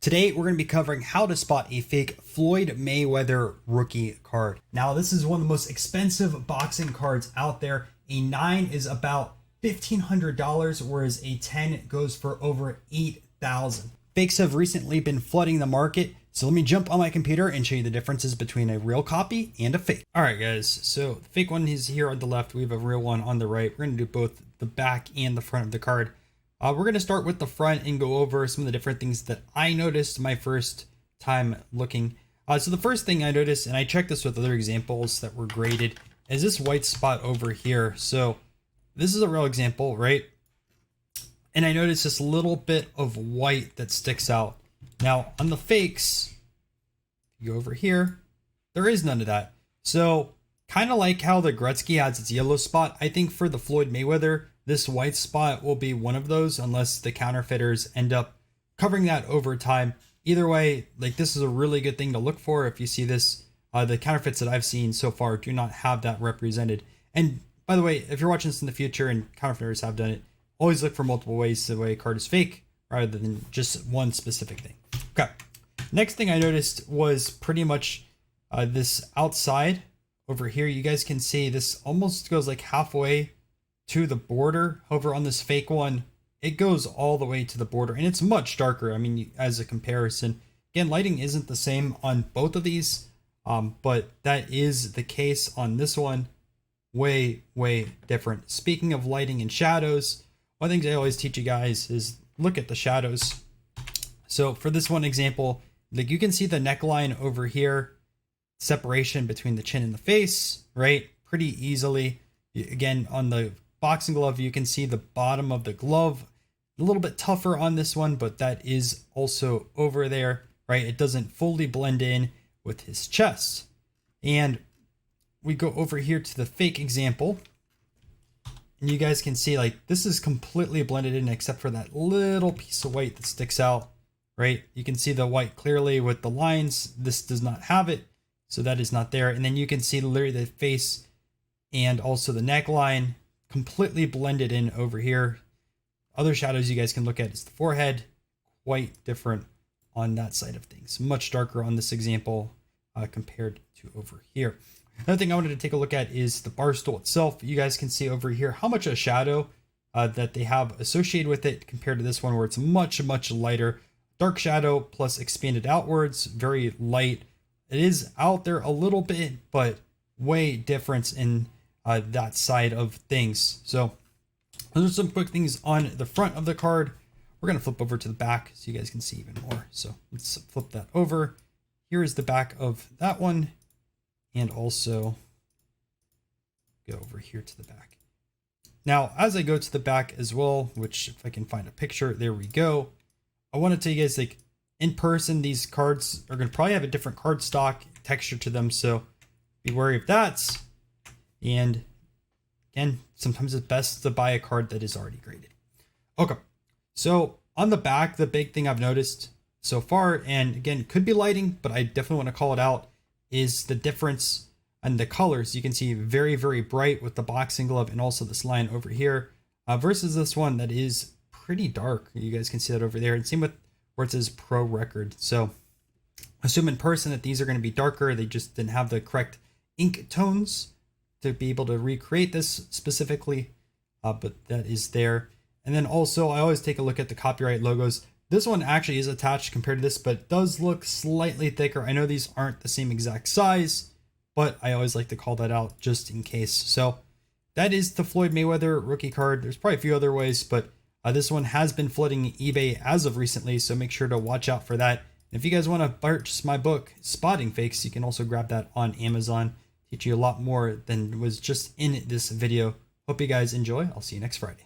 Today, we're going to be covering how to spot a fake Floyd Mayweather rookie card. Now, this is one of the most expensive boxing cards out there. A 9 is about $1,500, whereas a 10 goes for over $8,000. Fakes have recently been flooding the market, so let me jump on my computer and show you the differences between a real copy and a fake. All right, guys, so the fake one is here on the left. We have a real one on the right. We're going to do both the back and the front of the card. We're going to start with the front and go over some of the different things that I noticed my first time looking. So the first thing I noticed, and I checked this with other examples that were graded, is this white spot over here. So this is a real example, right? And I noticed this little bit of white that sticks out. Now on the fakes, you go over here, there is none of that. So kind of like how the Gretzky has its yellow spot, I think for the Floyd Mayweather, this white spot will be one of those unless the counterfeiters end up covering that over time. Either way, like this is a really good thing to look for if you see this. The counterfeits that I've seen so far do not have that represented. And by the way, if you're watching this in the future and counterfeiters have done it, always look for multiple ways the way a card is fake rather than just one specific thing. Okay. Next thing I noticed was pretty much this outside over here. You guys can see this almost goes like halfway to the border. However, on this fake one, it goes all the way to the border and it's much darker. I mean, as a comparison, again, lighting isn't the same on both of these, but that is the case on this one. Way different. Speaking of lighting and shadows, one of the things I always teach you guys is look at the shadows. So for this one example, like you can see the neckline over here, separation between the chin and the face, right? Pretty easily. Again, on the boxing glove, you can see the bottom of the glove. A little bit tougher on this one, but that is also over there, right? It doesn't fully blend in with his chest. And we go over here to the fake example. And you guys can see like this is completely blended in except for that little piece of white that sticks out, right? You can see the white clearly with the lines. This does not have it, so that is not there. And then you can see literally the face and also the neckline completely blended in over here. Other shadows you guys can look at is the forehead, quite different on that side of things. Much darker on this example compared to over here. Another thing I wanted to take a look at is the bar stool itself. You guys can see over here how much a shadow that they have associated with it compared to this one where it's much lighter. Dark shadow plus expanded outwards, very light. It is out there a little bit, but way difference in that side of things. So those are some quick things on the front of the card. We're going to flip over to the back so you guys can see even more. So let's flip that over. Here is the back of that one. And also go over here to the back. Now, as I go to the back as well, which if I can find a picture, there we go. I want to tell you guys, like in person, these cards are going to probably have a different card stock texture to them. So be wary of that. And again, sometimes it's best to buy a card that is already graded. Okay. So on the back, the big thing I've noticed so far, and again, could be lighting, but I definitely want to call it out, is the difference in the colors. You can see very bright with the boxing glove and also this line over here versus this one that is pretty dark. You guys can see that over there. And same with where it says pro record. So assume in person that these are going to be darker. They just didn't have the correct ink tones to be able to recreate this specifically, but that is there. And then also I always take a look at the copyright logos. This one actually is attached compared to this, but does look slightly thicker. I know these aren't the same exact size, but I always like to call that out just in case. So that is the Floyd Mayweather rookie card. There's probably a few other ways, but this one has been flooding eBay as of recently, so make sure to watch out for that. And if you guys want to purchase my book, Spotting Fakes, you can also grab that on Amazon. Teach you a lot more than was just in this video. Hope you guys enjoy. I'll see you next Friday.